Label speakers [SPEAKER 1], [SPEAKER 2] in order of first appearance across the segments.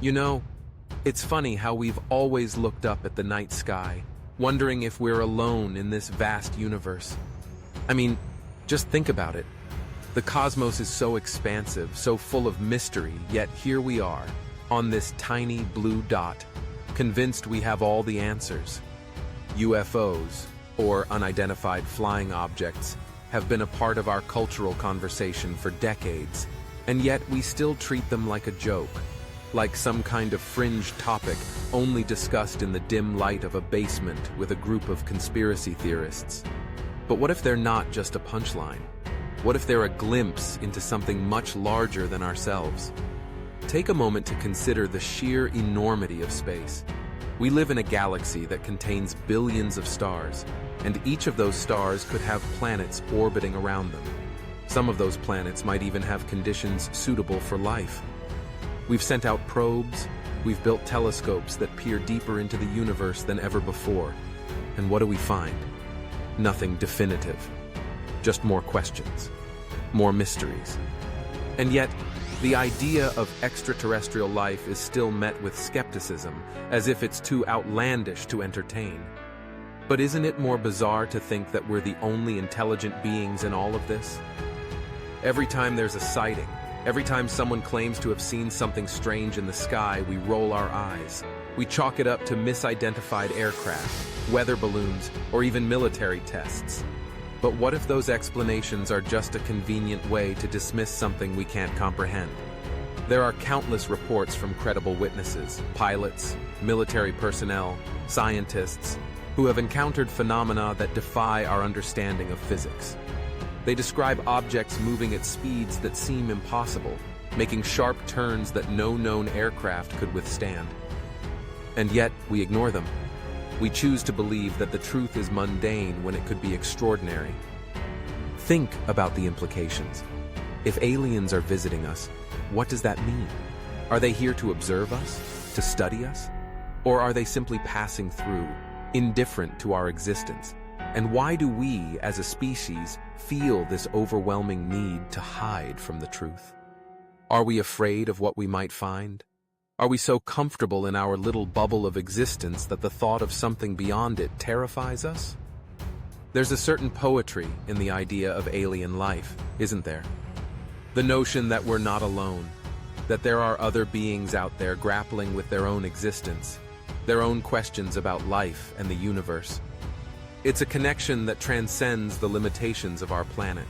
[SPEAKER 1] You know, it's funny how we've always looked up at the night sky, wondering if we're alone in this vast universe. I mean, just think about it. The cosmos is so expansive, so full of mystery, yet here we are, on this tiny blue dot, convinced we have all the answers. UFOs, or unidentified flying objects, have been a part of our cultural conversation for decades, and yet we still treat them like a joke, like some kind of fringe topic only discussed in the dim light of a basement with a group of conspiracy theorists. But what if they're not just a punchline? What if they're a glimpse into something much larger than ourselves? Take a moment to consider the sheer enormity of space. We live in a galaxy that contains billions of stars, and each of those stars could have planets orbiting around them. Some of those planets might even have conditions suitable for life. We've sent out probes, we've built telescopes that peer deeper into the universe than ever before. And what do we find? Nothing definitive. Just more questions, more mysteries. And yet, the idea of extraterrestrial life is still met with skepticism, as if it's too outlandish to entertain. But isn't it more bizarre to think that we're the only intelligent beings in all of this? Every time there's a sighting, every time someone claims to have seen something strange in the sky, we roll our eyes. We chalk it up to misidentified aircraft, weather balloons, or even military tests. But what if those explanations are just a convenient way to dismiss something we can't comprehend? There are countless reports from credible witnesses, pilots, military personnel, scientists, who have encountered phenomena that defy our understanding of physics. They describe objects moving at speeds that seem impossible, making sharp turns that no known aircraft could withstand. And yet, we ignore them. We choose to believe that the truth is mundane when it could be extraordinary. Think about the implications. If aliens are visiting us, what does that mean? Are they here to observe us? To study us? Or are they simply passing through, indifferent to our existence? And why do we, as a species, feel this overwhelming need to hide from the truth? Are we afraid of what we might find? Are we so comfortable in our little bubble of existence that the thought of something beyond it terrifies us? There's a certain poetry in the idea of alien life, isn't there? The notion that we're not alone, that there are other beings out there grappling with their own existence, their own questions about life and the universe. It's a connection that transcends the limitations of our planet.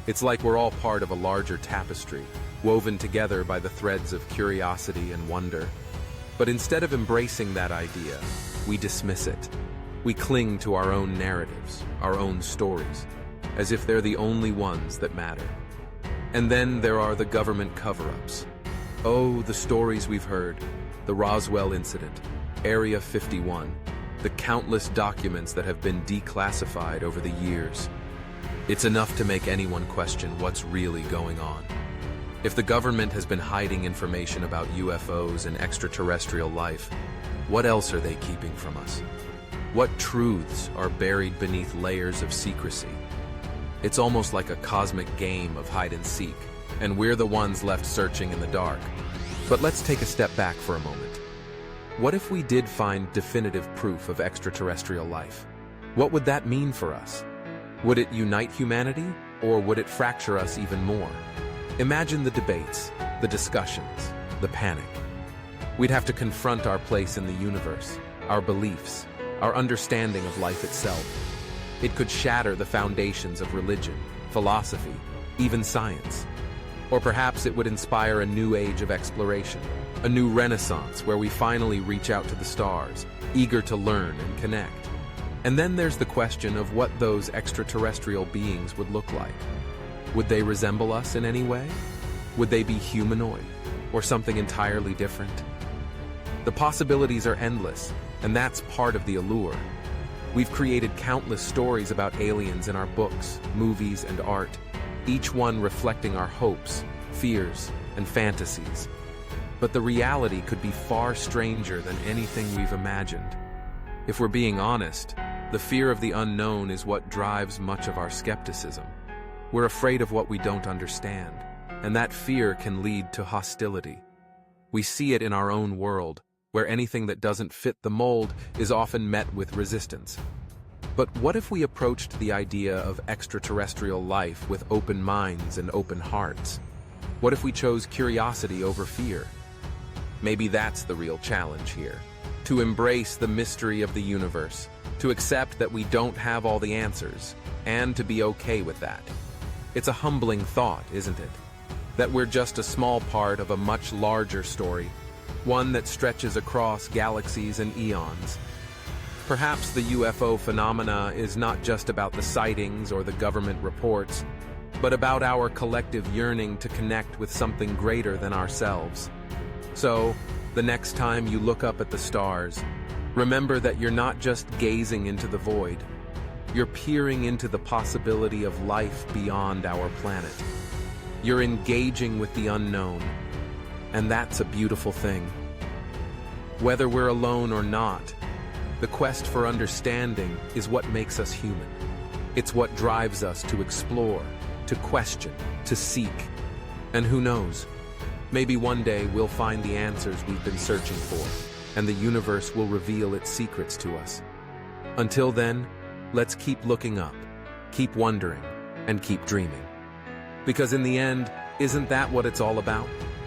[SPEAKER 1] It's like we're all part of a larger tapestry, woven together by the threads of curiosity and wonder. But instead of embracing that idea, we dismiss it. We cling to our own narratives, our own stories, as if they're the only ones that matter. And then there are the government cover-ups. Oh, the stories we've heard, the Roswell incident, Area 51, the countless documents that have been declassified over the years. It's enough to make anyone question what's really going on. If the government has been hiding information about UFOs and extraterrestrial life, what else are they keeping from us? What truths are buried beneath layers of secrecy? It's almost like a cosmic game of hide and seek, and we're the ones left searching in the dark. But let's take a step back for a moment. What if we did find definitive proof of extraterrestrial life? What would that mean for us? Would it unite humanity, or would it fracture us even more? Imagine the debates, the discussions, the panic. We'd have to confront our place in the universe, our beliefs, our understanding of life itself. It could shatter the foundations of religion, philosophy, even science. Or perhaps it would inspire a new age of exploration, a new renaissance where we finally reach out to the stars, eager to learn and connect. And then there's the question of what those extraterrestrial beings would look like. Would they resemble us in any way? Would they be humanoid, or something entirely different? The possibilities are endless, and that's part of the allure. We've created countless stories about aliens in our books, movies, and art, each one reflecting our hopes, fears, and fantasies. But the reality could be far stranger than anything we've imagined. If we're being honest, the fear of the unknown is what drives much of our skepticism. We're afraid of what we don't understand, and that fear can lead to hostility. We see it in our own world, where anything that doesn't fit the mold is often met with resistance. But what if we approached the idea of extraterrestrial life with open minds and open hearts? What if we chose curiosity over fear? Maybe that's the real challenge here. To embrace the mystery of the universe, to accept that we don't have all the answers, and to be okay with that. It's a humbling thought, isn't it? That we're just a small part of a much larger story, one that stretches across galaxies and eons. Perhaps the UFO phenomena is not just about the sightings or the government reports, but about our collective yearning to connect with something greater than ourselves. So, the next time you look up at the stars, remember that you're not just gazing into the void. You're peering into the possibility of life beyond our planet. You're engaging with the unknown, and that's a beautiful thing. Whether we're alone or not, the quest for understanding is what makes us human. It's what drives us to explore, to question, to seek. And who knows, maybe one day we'll find the answers we've been searching for, and the universe will reveal its secrets to us. Until then, let's keep looking up, keep wondering, and keep dreaming. Because in the end, isn't that what it's all about?